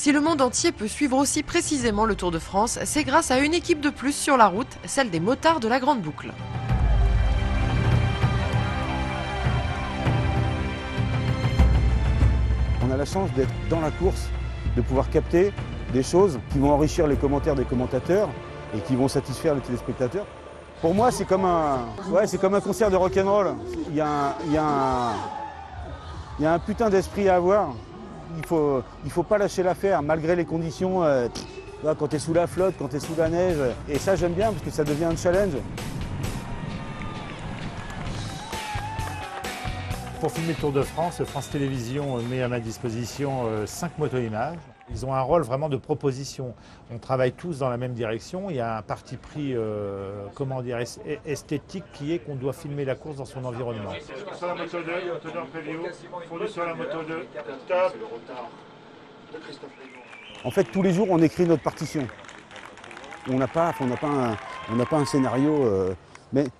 Si le monde entier peut suivre aussi précisément le Tour de France, c'est grâce à une équipe de plus sur la route, celle des motards de la Grande Boucle. On a la chance d'être dans la course, de pouvoir capter des choses qui vont enrichir les commentaires des commentateurs et qui vont satisfaire les téléspectateurs. Pour moi, c'est comme un concert de rock'n'roll. Il y a un putain d'esprit à avoir. Il faut pas lâcher l'affaire, malgré les conditions. Quand tu es sous la flotte, quand tu es sous la neige. Et ça, j'aime bien, parce que ça devient un challenge. Pour filmer le Tour de France, France Télévisions met à ma disposition 5 moto-images. Ils ont un rôle vraiment de proposition. On travaille tous dans la même direction. Il y a un parti pris esthétique qui est qu'on doit filmer la course dans son environnement. Sur la moto 2, moto en preview, fondu sur la moto 2, top. En fait, tous les jours, on écrit notre partition. On n'a pas un scénario,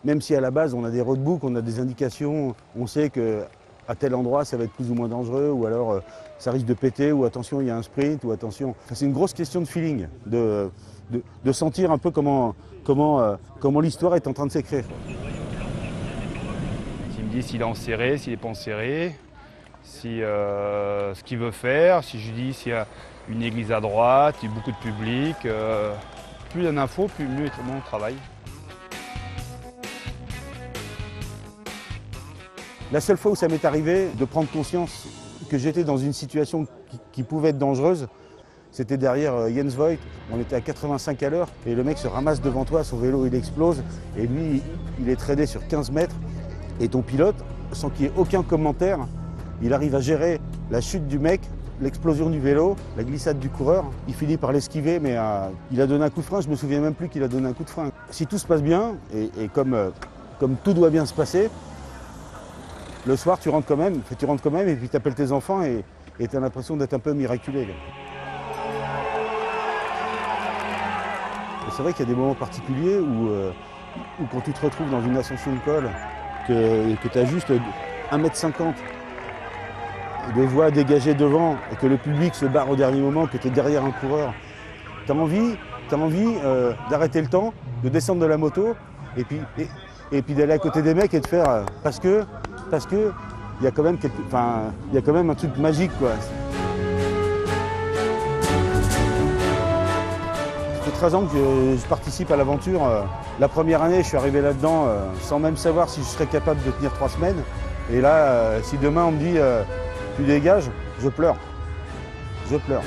même si à la base, on a des roadbooks, on a des indications, on sait qu'à tel endroit, ça va être plus ou moins dangereux, ou alors ça risque de péter, ou attention, il y a un sprint, ou attention. Enfin, c'est une grosse question de feeling, de sentir un peu comment l'histoire est en train de s'écrire. S'il me dit s'il est en serré, s'il n'est pas en serré, ce qu'il veut faire, si je dis s'il y a une église à droite, il y a beaucoup de public. Plus il y a d'infos, plus mieux est mon travail. La seule fois où ça m'est arrivé de prendre conscience que j'étais dans une situation qui pouvait être dangereuse, c'était derrière Jens Voigt. On était à 85 à l'heure et le mec se ramasse devant toi, son vélo il explose et lui il est traîné sur 15 mètres et ton pilote, sans qu'il y ait aucun commentaire, il arrive à gérer la chute du mec, l'explosion du vélo, la glissade du coureur. Il finit par l'esquiver mais il a donné un coup de frein, je me souviens même plus qu'il a donné un coup de frein. Si tout se passe bien et comme tout doit bien se passer, le soir, tu rentres quand même et puis tu appelles tes enfants et tu as l'impression d'être un peu miraculé. C'est vrai qu'il y a des moments particuliers où quand tu te retrouves dans une ascension de col, que tu as juste 1,50 m de voie dégagée devant et que le public se barre au dernier moment, que tu es derrière un coureur, tu as envie d'arrêter le temps, de descendre de la moto et puis d'aller à côté des mecs et de faire parce que il y a quand même un truc magique, quoi. Ça fait 13 ans que je participe à l'aventure. La première année, je suis arrivé là-dedans sans même savoir si je serais capable de tenir 3 semaines. Et là, si demain on me dit tu dégages, je pleure. Je pleure.